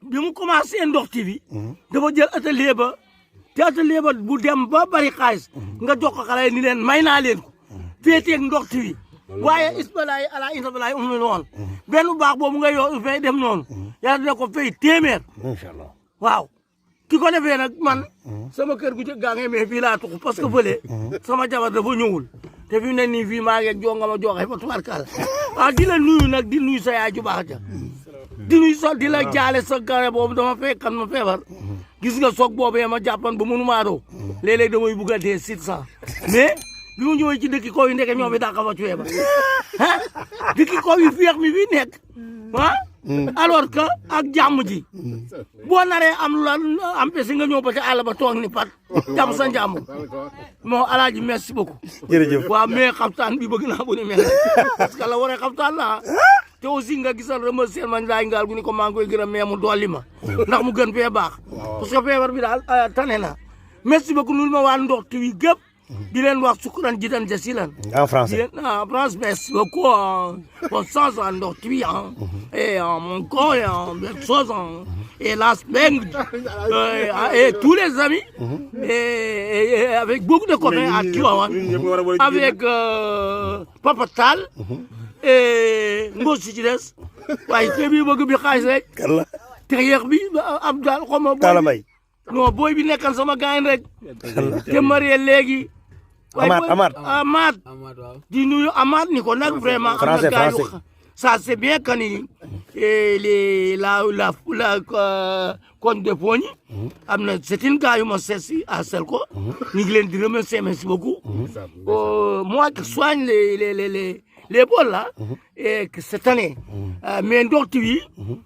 bi mu commencé ndox TV dafa jël atelier ba te atelier ba bu dem ba bari xaalis nga jox ko xale ni leen may naa leen ko féeteeg ndox TV waaye isbalaay ala insabalaay umul woon benn baax boobu nga yoo fay dem noonu yàlla dina ko fay téeméer inshallah waaw ki ko defee nag man sama kër gu jëkk gaa nge mais fii laa tuxu parce que fële sama jabar dafa ñëwul te fi mu ne nii fii maa ngi jonga ma joxe fa tubarkalla di la nuyu nag di nuyu sa yaay ju baax ja di nuyu sa di la jaale sa gare boobu dama fekkan ma feebar gis nga soog boobu ma jàppan ba mënu maa doo léeg-léeg damay bugg a dee 600 mais bi mu ñëwee ci dëkki kaw yi ndeke ñoo fi dàqa fa cuwee ba ah dëkki kaw yi féex mi fi nekk alors que ak jàmm ji boo naree am lu la empêché nga ñëw ba ca àll ba toog ni pat jàmm sa jàmm moo alaaji merci beaucoup jërëjëf waaw mais xaftaan bi bëgg naa bu ni mel parce que la waree xaftaan la te aussi nga gisal remercier man laay ngaal gu ni ko maa ngi koy gërëm mais mu dolli ma ndax mu gën fee baax parce que feebar bi daal tane na merci beaucoup nul ma waa Ndox TV gépp di leen wax sukkuran jitan jasilan en français en France merci beaucoup bon sens en Ndox TV et mon corps et chose et la speng et tous les amis et avec beaucoup de copains à Tivaouane avec Papa Tall et Ngor si ci des waaye te bi bëgg bi xaalis rek te yeex bi am daal xoma Talla Mbaye non booy bi nekkan sama gaañ rek te marié léegi Amath di nuyu Amath ni ko nag vraiment am na gars yu ça c'est bien que ni la koñ de Pogny am na c'est une gars yu ma seet si à Selko ñu ngi leen di remercier merci beaucoup moi qui soigne les bols là et que cette année mais Ndox TV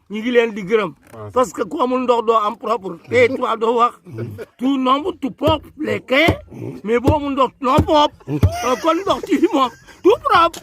ñu ngi leen di gërëm parce que ku amul ndox doo am propre te tubaab doo wax tout nombre tout propre les cains mais boo amul ndox non propre kon Ndox TV moom tout propre